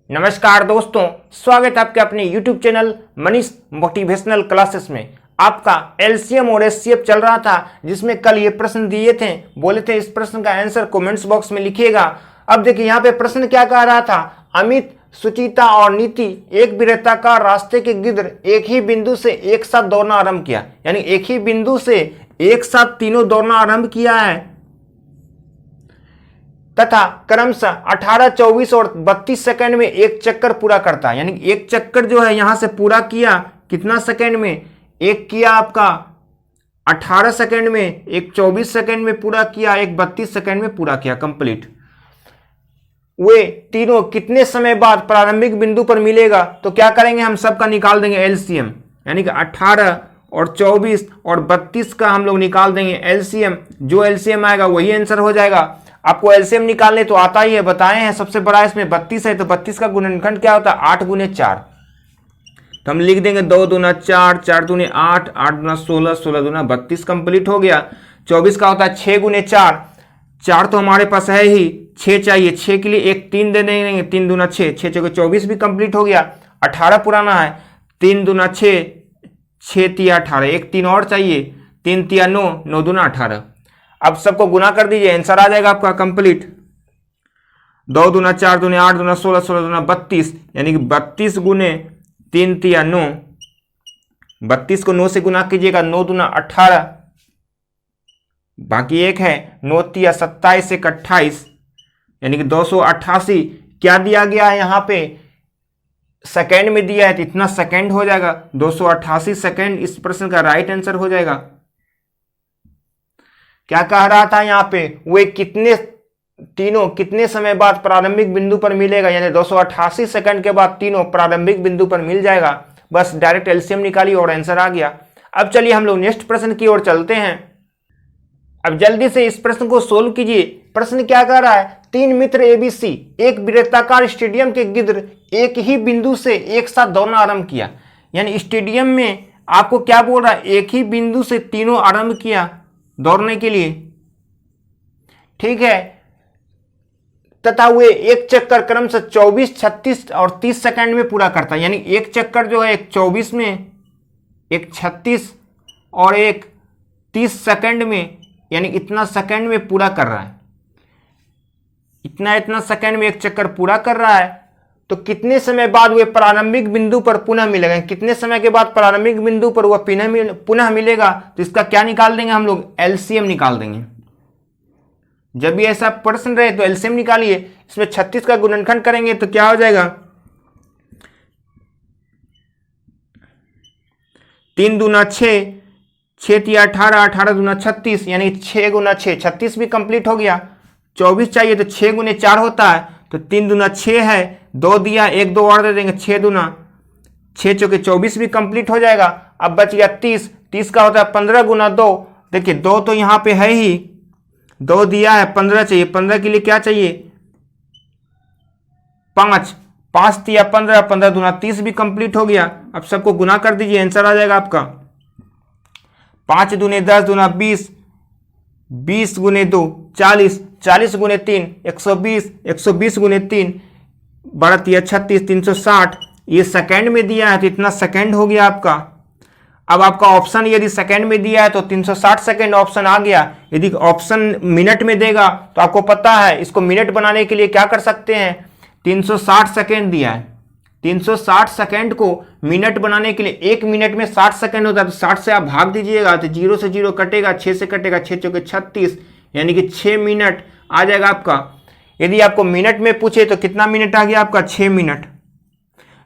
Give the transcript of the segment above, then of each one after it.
नमस्कार दोस्तों, स्वागत है आपके अपने YouTube channel Manish motivational classes में। आपका एलसीएम और एचसीएफ चल रहा था, जिसमें कल ये प्रश्न दिए थे, बोले थे इस प्रश्न का आंसर कमेंट्स बॉक्स में लिखिएगा। अब देखिए यहाँ पे प्रश्न क्या कह रहा था। अमित, सुचिता और नीति एक वृत्ताकार रास्ते के गिर्द एक ही बिंदु से एक साथ दौड़ना आरंभ किया, यानी एक ही बिंदु से एक साथ तीनों दौड़ना आरंभ किया है तथा क्रमशः 18, 24 और 32 सेकंड में एक चक्कर पूरा करता है। यानी एक चक्कर जो है यहां से पूरा किया कितना सेकंड में, एक किया आपका 18 सेकंड में, एक 24 सेकंड में पूरा किया, एक 32 सेकंड में पूरा किया कंप्लीट। वे तीनों कितने समय बाद प्रारंभिक बिंदु पर मिलेगा? तो क्या करेंगे, हम सबका निकाल देंगे एलसीएम, यानी कि 18 और 24 और 32 का हम लोग निकाल देंगे एलसीएम। जो एलसीएम आएगा वही आंसर हो जाएगा। आपको एलसीएम निकालने तो आता ही है, बताए हैं। सबसे बड़ा इसमें 32 है, तो 32 का गुणनखंड क्या होता है? 8 गुने 4। तो हम लिख देंगे 2 दूना 4, 4 दूने 8, 8 दूना 16, 16 दूना 32 कंप्लीट हो गया। 24 का होता है 6 गुने 4, 4 तो हमारे पास है ही, 6 चाहिए, 6 के लिए एक 3 दे देंगे, 3 दूना 6, 6 चौके 24 भी कंप्लीट हो गया। 18 पुराना है, 3 दूना 6, 6 तिया 18, एक 3 और चाहिए, 3 तिया 9, 9 दूना 18। अब सबको गुना कर दीजिए, आंसर आ जाएगा आपका कंप्लीट। 2 दूना 4 दूने 8 दूना 16, 16 दूना 32, यानी कि 32 गुने 3 तिया 9, 32 को 9 से गुना कीजिएगा, 9 दूना 18, बाकी एक है 9 तिया 27, 1 28, यानी कि 288। क्या दिया गया है यहाँ पे? सेकेंड में दिया है, तो इतना सेकेंड हो जाएगा, 288 सेकेंड इस प्रश्न का राइट आंसर हो जाएगा। क्या कह रहा था यहाँ पे? वे तीनों कितने समय बाद प्रारंभिक बिंदु पर मिलेगा, यानी 288 सेकंड के बाद तीनों प्रारंभिक बिंदु पर मिल जाएगा। बस डायरेक्ट एलसीएम निकालिए और आंसर आ गया। अब चलिए हम लोग नेक्स्ट प्रश्न की ओर चलते हैं। अब जल्दी से इस प्रश्न को सोल्व कीजिए। प्रश्न क्या कह रहा है? 3 मित्र एबीसी एक वृत्ताकार स्टेडियम के गिर्द एक ही बिंदु से एक साथ दौड़ना आरंभ किया। यानी स्टेडियम में आपको क्या बोल रहा है? एक ही बिंदु से तीनों आरंभ किया दौड़ने के लिए, ठीक है, तथा वे एक चक्कर क्रमशः 24, 36 और 30 सेकंड में पूरा करता है। यानी एक चक्कर जो है एक 24 में, एक 36 और एक 30 सेकंड में, यानी इतना सेकंड में पूरा कर रहा है। इतना सेकंड में एक चक्कर पूरा कर रहा है। तो कितने समय बाद वे प्रारंभिक बिंदु पर पुनः मिलेगा? कितने समय के बाद प्रारंभिक बिंदु पर वह पुनः मिलेगा? तो इसका क्या निकाल देंगे हम लोग? एलसीएम निकाल देंगे। जब भी ऐसा प्रश्न रहे तो एलसीएम निकालिए। इसमें 36 का गुणनखंड करेंगे तो क्या हो जाएगा? 3 दूना 6, 6 तिया 18, 18 दूना 36, यानी 6 गुना 6, 36 भी कंप्लीट हो गया। 24 चाहिए तो 6 गुने 4 होता है, तो 3 दूना 6 है, 2 दिया, 1 2 और दे देंगे, 6 दूना 6 चौके 24 भी कंप्लीट हो जाएगा। अब बच गया 30, 30 का होता है 15 गुना 2। देखिए 2 तो यहाँ पे है ही, 2 दिया है, 15 चाहिए, 15 के लिए क्या चाहिए? 5, 5 दिया 15, 15 दूना 30 भी कंप्लीट हो गया। अब सबको गुना कर दीजिए, आंसर आ जाएगा आपका 5 दूने 10 दूना 20, 20 गुने 2 40, 40 गुने 3 120, 120 गुने 3 12 तिया 36, 360। ये सेकंड में दिया है तो इतना सेकंड हो गया आपका। अब आपका ऑप्शन यदि सेकंड में दिया है तो 360 सेकंड ऑप्शन आ गया। यदि ऑप्शन मिनट में देगा तो आपको पता है इसको मिनट बनाने के लिए क्या कर सकते हैं? 360 सेकंड दिया है, 360 सेकंड को मिनट बनाने के लिए 1 मिनट में 60 सेकंड होता है, तो 60 से आप भाग दीजिएगा तो 0 से 0 कटेगा, 6 से कटेगा, 6 चौके 36, यानी कि 6 मिनट आ जाएगा आपका। यदि आपको मिनट में पूछे तो कितना मिनट आ गया आपका? 6 मिनट।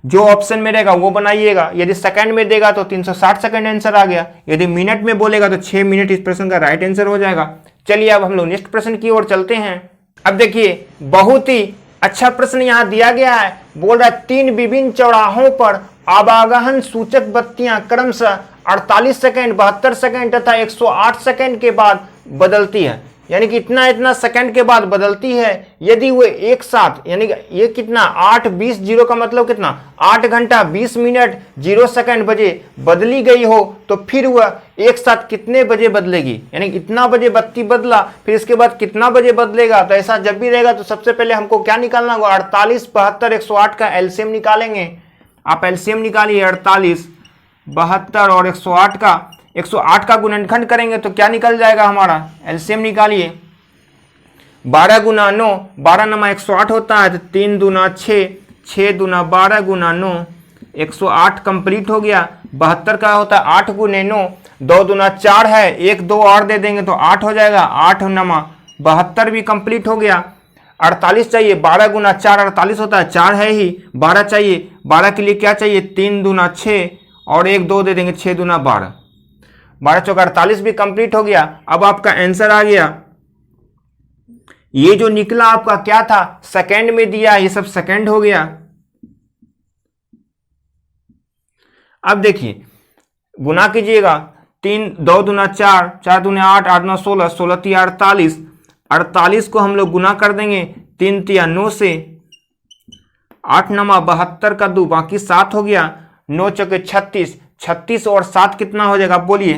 जो ऑप्शन में रहेगा वो बनाइएगा। यदि सेकंड में देगा तो 360 सेकंड आंसर आ गया, यदि मिनट में बोलेगा तो 6 मिनट इस प्रश्न का राइट आंसर हो जाएगा। चलिए अब हम लोग नेक्स्ट प्रश्न की ओर चलते हैं। अब देखिए बहुत ही अच्छा प्रश्न यहाँ दिया गया है। बोल रहा है 3 विभिन्न चौराहों पर आवागमन सूचक बत्तियां क्रमशः 48 सेकंड, 72 सेकंड तथा 108 सेकंड के बाद बदलती है। यानी कि इतना इतना सेकंड के बाद बदलती है। यदि वो एक साथ, यानी कि ये कितना 8:20 जीरो का मतलब कितना 8 घंटा 20 मिनट 0 सेकंड बजे बदली गई हो, तो फिर वह एक साथ कितने बजे बदलेगी, यानी इतना बजे बत्ती बदला, फिर इसके बाद कितना बजे बदलेगा। तो ऐसा जब भी रहेगा तो सबसे पहले हमको क्या निकालना होगा, 48, 72, 108 का एलसीएम निकालेंगे। आप एलसीएम निकालिए, 48, 72 और 108 का गुणनखंड करेंगे तो क्या निकल जाएगा हमारा, एलसीएम निकालिए। 12 गुना 9, 12 नमा 108 होता है, तो 3 दूना 6, 6 दूना 12 गुना 9, 108 कंप्लीट हो गया। 72 का होता है 8 गुने 9, 2 दूना 4 है, 1 2 और दे देंगे तो 8 हो जाएगा, 8 नमा 72 भी कंप्लीट हो गया। 48 चाहिए, 12 गुना 4 48 होता है, 4 है ही, 12 चाहिए, 12 के लिए क्या चाहिए, 3 दूना 6 और 1 2 दे देंगे, 6 दूना 12, 12 चौका 48 भी कंप्लीट हो गया। अब आपका आंसर आ गया, ये जो निकला आपका क्या था, सेकंड में दिया, ये सब सेकंड हो गया। अब देखिए गुना कीजिएगा, 3 2 दूना 4, 4 दूने 8, 8 9 16, 16 तिया 48, 48 को हम लोग गुना कर देंगे 3 तिया 9 से, 8 नमा 72 का 2, बाकी 7 हो गया, 9 चौके 36, 36 और 7 कितना हो जाएगा, आप बोलिए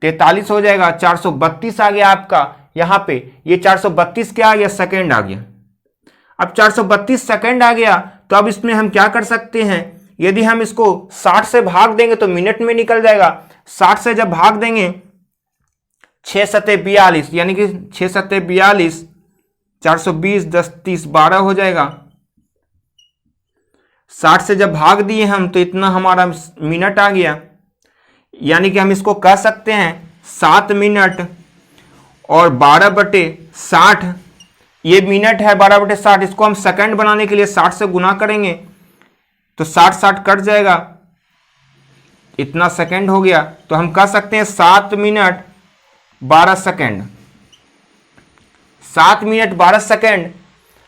43 हो जाएगा। 432 आ गया आपका यहां पे, ये 432 क्या आ गया, सेकंड आ गया। अब 432 सेकंड आ गया, तो अब इसमें हम क्या कर सकते हैं, यदि हम इसको 60 से भाग देंगे तो मिनट में निकल जाएगा। 60 से जब भाग देंगे 6 सत्ते 42, यानी कि 6 सत्ते 42, 420, 10 30 12 हो जाएगा। 60 से जब भाग दिए हम तो इतना हमारा मिनट आ गया, यानी कि हम इसको कह सकते हैं 7 मिनट और 12/60, ये मिनट है 12/60, इसको हम सेकंड बनाने के लिए 60 से गुना करेंगे तो 60 कट जाएगा, इतना सेकंड हो गया। तो हम कह सकते हैं 7 मिनट 12 सेकंड, 7 मिनट 12 सेकंड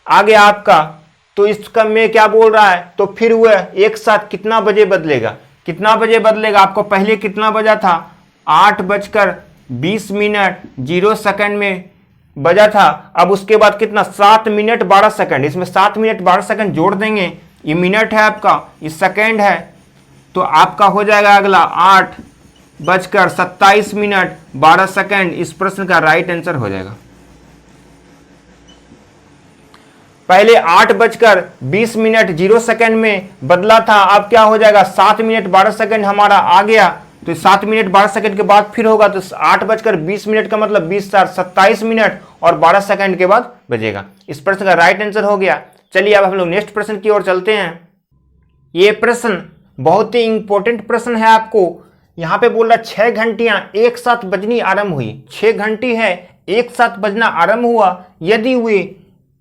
आ गया आपका। तो इसका में क्या बोल रहा है, तो फिर वह एक साथ कितना बजे बदलेगा, कितना बजे बदलेगा, आपको पहले कितना बजा था, 8:20 मिनट 0 सेकंड में बजा था। अब उसके बाद कितना 7 मिनट 12 सेकंड, इसमें 7 मिनट 12 सेकंड जोड़ देंगे, ये मिनट है आपका, ये सेकंड है, तो आपका हो जाएगा अगला 8:27 मिनट 12 सेकंड। इस प्रश्न का राइट आंसर हो जाएगा। पहले 8:20 मिनट 0 सेकंड में बदला था, अब क्या हो जाएगा 7 मिनट 12 सेकंड हमारा आ गया, तो 7 मिनट 12 सेकंड के बाद फिर होगा, तो 8:20 मिनट का मतलब 20 4 27 मिनट और 12 सेकंड के बाद बजेगा। इस प्रश्न का राइट आंसर हो गया। चलिए अब हम लोग नेक्स्ट प्रश्न की ओर चलते हैं। ये प्रश्न बहुत ही इंपॉर्टेंट प्रश्न है आपको। यहां पे बोल रहा 6 घंटियां एक साथ बजनी आरंभ हुई, 6 घंटी है एक साथ बजना आरंभ हुआ, यदि वे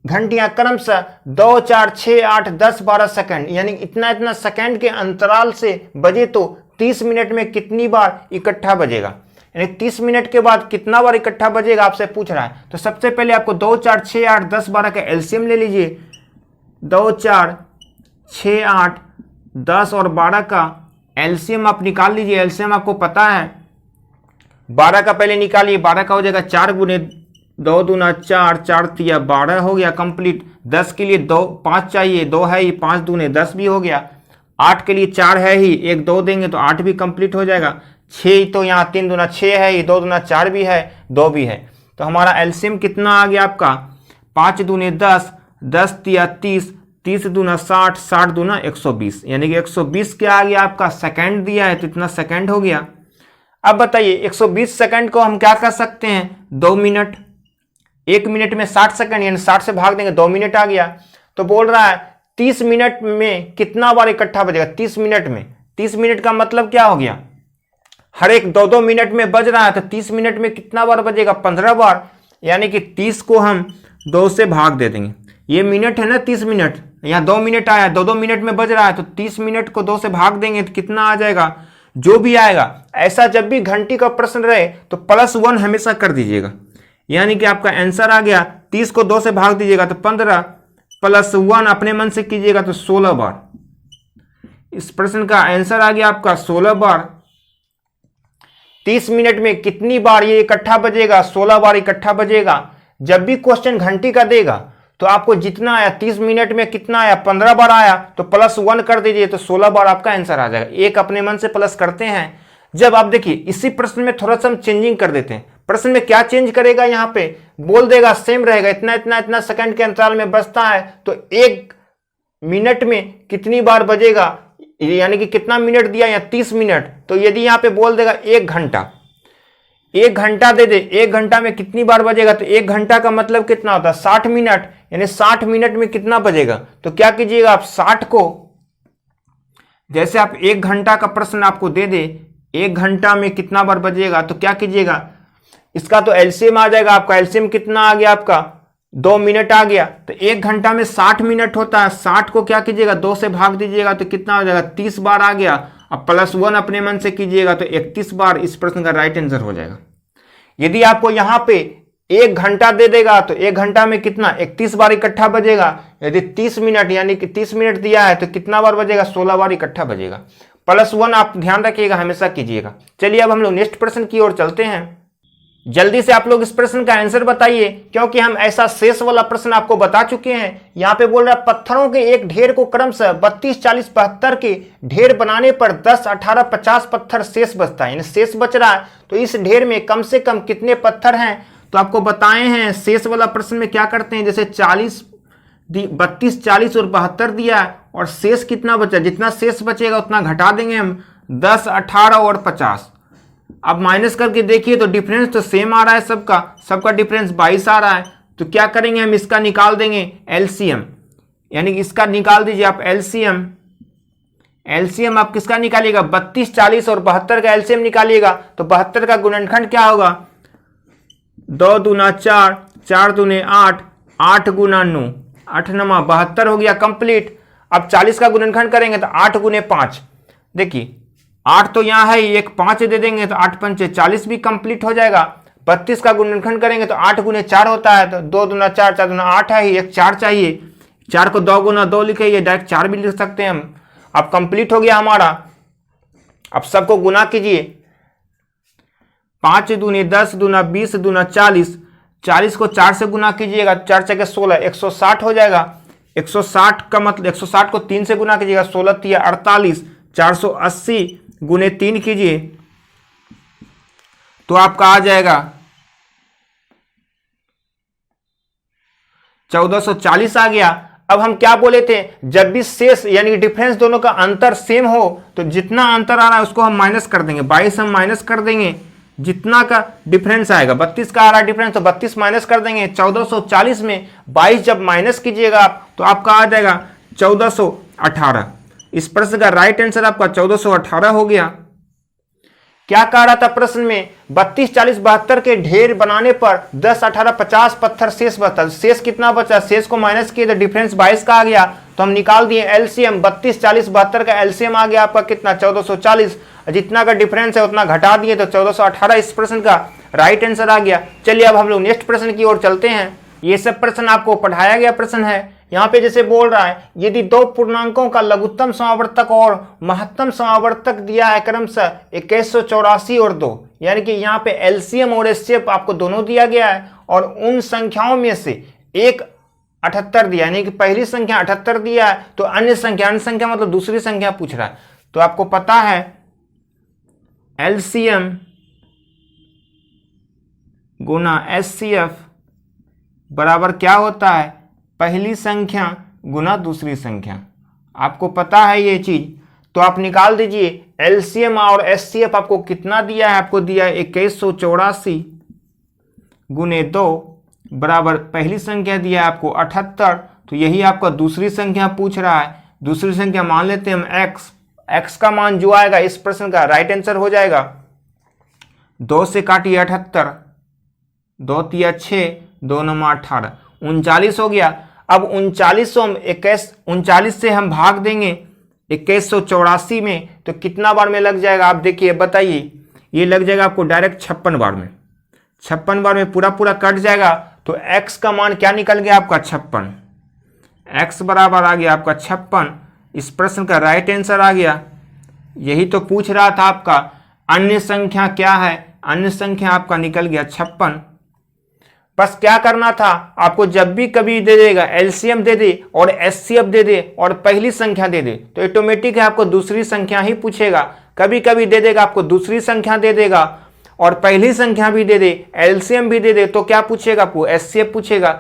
घंटियां क्रमशः 2 4 6 8 10 12 सेकंड, यानी इतना इतना सेकंड के अंतराल से बजे तो 30 मिनट में कितनी बार इकट्ठा बजेगा, यानी 30 मिनट के बाद कितना बार इकट्ठा बजेगा आपसे पूछ रहा है। तो सबसे पहले आपको 2 4 6 8 10 12 का एलसीएम ले लीजिए। 2 4 6 8 10 और 12 का एलसीएम आप निकाल लीजिए। एलसीएम आपको पता है, 12 का पहले निकालिए, 12 का हो जाएगा 4 गुने 2 दूना 4, 4 तिया 12 हो गया कंप्लीट। 10 के लिए 2 5 चाहिए, 2 है ही, 5 दूने 10 भी हो गया। 8 के लिए 4 है ही, 1 2 देंगे तो 8 भी कंप्लीट हो जाएगा। 6 तो यहाँ 3 दूना 6 है ही, 2 दूना 4 भी है, 2 भी है, तो हमारा एलसीएम कितना आ गया आपका 5 दूने 10, 10 तिया 30, 30 दूना 60, 60 दूना 120, यानी कि 120 क्या आ गया आपका, सेकंड दिया है तो इतना सेकंड हो गया। अब बताइए 120 सेकंड को हम क्या कर सकते हैं, 2 मिनट, 1 मिनट में 60 सेकंड, यानी 60 से भाग देंगे 2 मिनट आ गया। तो बोल रहा है 30 मिनट में कितना बार इकट्ठा बजेगा, 30 मिनट में, 30 मिनट का मतलब क्या हो गया, हर एक 2-2 मिनट में बज रहा है, तो 30 मिनट में कितना बार बजेगा, 15 बार, यानी कि 30 को हम 2 से भाग दे देंगे। ये मिनट है ना 30 मिनट, यहाँ 2 मिनट आया, 2-2 मिनट में बज रहा है, तो 30 मिनट को 2 से भाग देंगे तो कितना आ जाएगा, जो भी आएगा। ऐसा जब भी घंटी का प्रश्न रहे तो +1 हमेशा कर दीजिएगा, यानी कि आपका आंसर आ गया 30 को 2 से भाग दीजिएगा तो 15 +1 अपने मन से कीजिएगा तो 16 बार। इस प्रश्न का आंसर आ गया आपका 16 बार। 30 मिनट में कितनी बार ये इकट्ठा बजेगा, 16 बार इकट्ठा बजेगा। जब भी क्वेश्चन घंटी का देगा तो आपको जितना आया 30 मिनट में कितना आया, 15 बार आया तो +1 कर दीजिए, तो 16 बार आपका आंसर आ जाएगा। एक अपने मन से प्लस करते हैं। जब आप देखिए इसी प्रश्न में थोड़ा सा हम चेंजिंग कर देते हैं। प्रश्न में क्या चेंज करेगा, यहाँ पे बोल देगा सेम रहेगा, इतना इतना इतना सेकंड के अंतराल में बजता है, तो 1 मिनट में कितनी बार बजेगा, यानी कि कितना मिनट दिया या 30 मिनट। तो यदि यहाँ पे बोल देगा 1 घंटा, 1 घंटा दे दे, 1 घंटा में कितनी बार बजेगा, तो 1 घंटा का मतलब कितना होता है 60 मिनट, यानी 60 मिनट में कितना बजेगा। तो क्या कीजिएगा आप 60 को, जैसे आप 1 घंटा का प्रश्न आपको दे दे 1 घंटा में कितना बार बजेगा, तो क्या कीजिएगा इसका तो एलसीएम आ जाएगा आपका। एलसीएम कितना आ गया आपका 2 मिनट आ गया। तो 1 घंटा में 60 मिनट होता है, 60 को क्या कीजिएगा 2 से भाग दीजिएगा तो कितना हो जाएगा 30 बार आ गया। अब +1 अपने मन से कीजिएगा तो 31 बार इस प्रश्न का राइट आंसर हो जाएगा। यदि आपको यहां पे 1 घंटा दे देगा तो 1 घंटा में कितना 31 बार इकट्ठा बजेगा। यदि 30 मिनट यानी कि 30 मिनट दिया है तो कितना बार बजेगा, 16 बार इकट्ठा बजेगा। +1 आप ध्यान रखिएगा, हमेशा कीजिएगा। चलिए अब हम लोग नेक्स्ट प्रश्न की ओर चलते हैं। जल्दी से आप लोग इस प्रश्न का आंसर बताइए, क्योंकि हम ऐसा शेष वाला प्रश्न आपको बता चुके हैं। यहाँ पे बोल रहा है पत्थरों के एक ढेर को क्रमशः 32, 40, 72 के ढेर बनाने पर 10, 18, 50 पत्थर शेष बचता है, यानी शेष बच रहा है। तो इस ढेर में कम से कम कितने पत्थर हैं, तो आपको बताए हैं। शेष वाला प्रश्न में क्या करते हैं, जैसे 32, 40 और 72 दिया है और शेष कितना बचा, जितना शेष बचेगा उतना घटा देंगे हम, 10, 18 और 50। अब माइनस करके देखिए तो डिफरेंस तो सेम आ रहा है, सबका डिफरेंस 22 आ रहा है। तो क्या करेंगे हम, इसका निकाल देंगे एलसीएम, यानी कि इसका निकाल दीजिए आप एलसीएम आप किसका निकालिएगा 32, 40 और 72 का एलसीएम निकालिएगा। तो 72 का गुणनखंड क्या होगा 2 दूना 4, 4 दूने 8, 8 गुना 9, 8 नमा 72 हो गया कंप्लीट। अब 40 का गुणनखंड करेंगे तो 8 गुने 5, देखिए 8 तो यहाँ है, एक 5 दे देंगे तो 8 पंचे 40 भी कंप्लीट हो जाएगा। 32 का गुणनखंड करेंगे तो 8 गुने 4 होता है, तो 2 दूना 4, 4 दूना 8 है ही, एक 4 चाहिए। 4 को 2 गुना 2 लिखे, ये डायरेक्ट 4 भी लिख सकते हैं हम। अब कंप्लीट हो गया हमारा। अब सबको गुना कीजिए, 5 दूने 10, दूना 20, दूना 40, 40 को 4 से गुना कीजिएगा, 4 चके 16, 160 हो जाएगा। 160 का मतलब 160 को 3 से गुना कीजिएगा, 16 तिया 48, 480 गुने 3 कीजिए तो आपका आ जाएगा 1440 आ गया। अब हम क्या बोले थे, जब भी शेष यानी कि डिफरेंस दोनों का अंतर सेम हो तो जितना अंतर आ रहा है उसको हम माइनस कर देंगे। 22 हम माइनस कर देंगे, जितना का डिफरेंस आएगा 32 का आ रहा है डिफरेंस, तो 32 माइनस कर देंगे। 1440 में 22 जब माइनस कीजिएगा आप तो आपका आ जाएगा 1418। इस प्रश्न का राइट आंसर आपका 1418 हो गया। क्या कह रहा था प्रश्न में, 32, 40, 72 के ढेर बनाने पर 10, 18, 50 पत्थर शेष बचा। शेष कितना बचा, शेष को माइनस किए तो डिफरेंस 22 का आ गया, तो हम निकाल दिए एलसीएम। 32, 40, 72 का एलसीएम आ गया आपका कितना 1440, जितना का डिफरेंस है उतना घटा दिए तो 1418 इस प्रश्न का राइट आंसर आ गया। चलिए अब हम लोग नेक्स्ट प्रश्न की ओर चलते हैं। ये सब प्रश्न आपको पढ़ाया गया प्रश्न है। यहाँ पे जैसे बोल रहा है, यदि 2 पूर्णांकों का लघुत्तम समावर्तक और महत्तम समावर्तक दिया है क्रमशः 2184 और 2, यानी कि यहाँ पे एलसीएम और एचसीएफ आपको दोनों दिया गया है और उन संख्याओं में से एक 78 दिया, यानी कि पहली संख्या 78 दिया है, तो अन्य संख्या मतलब दूसरी संख्या पूछ रहा है। तो आपको पता है एलसीएम गुना एचसीएफ बराबर क्या होता है, पहली संख्या गुना दूसरी संख्या। आपको पता है ये चीज, तो आप निकाल दीजिए एलसीएम और एचसीएफ आपको कितना दिया है, आपको दिया है 2184 गुने 2 बराबर पहली संख्या दिया है आपको 78, तो यही आपका दूसरी संख्या पूछ रहा है। दूसरी संख्या मान लेते हैं हम एक्स का मान जो आएगा इस प्रश्न का राइट आंसर हो जाएगा। 2 से काटिए 78, 2 तिया 6, 2 नमा 18, 39 हो गया। अब 39 से हम भाग देंगे 2184 में, तो कितना बार में लग जाएगा आप देखिए बताइए। ये लग जाएगा आपको डायरेक्ट 56 बार में, 56 बार में पूरा कट जाएगा। तो x का मान क्या निकल गया आपका 56, x बराबर आ गया आपका 56। इस प्रश्न का राइट आंसर आ गया। यही तो पूछ रहा था आपका अन्य संख्या क्या है, अन्य संख्या आपका निकल गया 56। बस क्या करना था आपको, जब भी कभी दे देगा एलसीएम दे दे और एचसीएफ दे दे और पहली संख्या दे दे तो ऑटोमेटिक है आपको दूसरी संख्या ही पूछेगा। कभी कभी दे देगा आपको दूसरी संख्या दे देगा और पहली संख्या भी दे दे, एलसीएम भी दे दे, तो क्या पूछेगा आपको, एचसीएफ पूछेगा।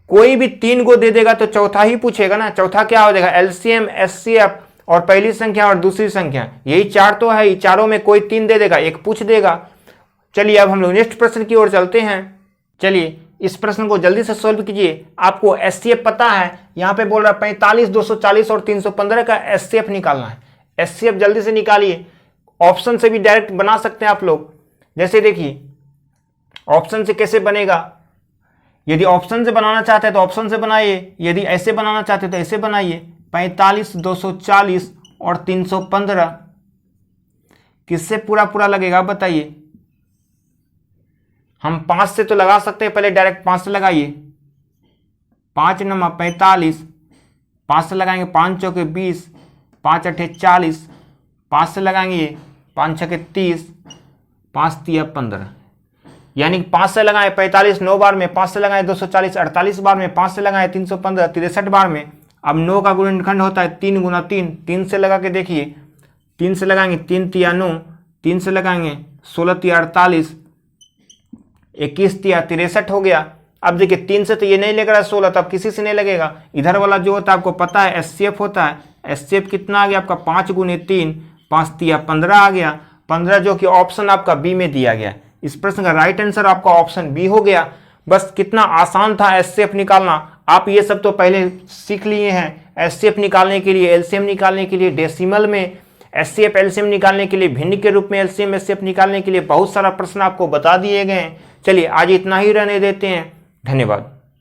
कोई भी 3 को दे देगा तो चौथा ही पूछेगा ना, चौथा क्या हो जाएगा, एलसीएम, एचसीएफ और पहली संख्या और दूसरी संख्या, यही 4 तो है, चारों में कोई 3 दे देगा, एक पूछ देगा। चलिए अब हम लोग नेक्स्ट प्रश्न की ओर चलते हैं। चलिए इस प्रश्न को जल्दी से सॉल्व कीजिए। आपको एचसीएफ पता है, यहाँ पे बोल रहा है 45, 240 और 315 का एचसीएफ निकालना है। एचसीएफ जल्दी से निकालिए, ऑप्शन से भी डायरेक्ट बना सकते हैं आप लोग। जैसे देखिए ऑप्शन से कैसे बनेगा, यदि ऑप्शन से बनाना चाहते हैं तो ऑप्शन से बनाइए, यदि ऐसे बनाना चाहते हैं तो ऐसे बनाइए। 45, 240 और 315 किससे पूरा पूरा लगेगा बताइए। हम 5 से तो लगा सकते हैं, पहले डायरेक्ट 5 से लगाइए। 5 नंबर 45, 5 से लगाएंगे 5 चौके 20, 5 अठे 40, 5 से लगाएंगे 5 छके 30, 5 तिया 15, यानी 5 से लगाए 45 9 बार में, 5 से लगाए 240 48 बार में, 5 से लगाए 315 63 बार में। अब 9 का गुणनखंड होता है 3 गुना 3, 3 से लगा के देखिए, 3 से लगाएंगे 3 तिया 9, 3 से लगाएंगे 16 तिया 48, 21 तिया 63 हो गया। अब देखिए 3 से तो ये नहीं लग रहा है 16, तब किसी से नहीं लगेगा। इधर वाला जो होता है आपको पता है एचसीएफ होता है, एचसीएफ कितना आ गया आपका 5 गुने 3, 5 तिया 15 आ गया, 15 जो कि ऑप्शन आपका बी में दिया गया। इस प्रश्न का राइट आंसर आपका ऑप्शन बी हो गया। बस कितना आसान था एचसीएफ निकालना, आप ये सब तो पहले सीख लिए हैं। एचसीएफ निकालने के लिए, एलसीएम निकालने के लिए, डेसिमल में एचसीएफ एलसीएम निकालने के लिए, भिन्न के रूप में एलसीएम एचसीएफ निकालने के लिए बहुत सारा प्रश्न आपको बता दिए गए हैं। चलिए आज इतना ही रहने देते हैं, धन्यवाद।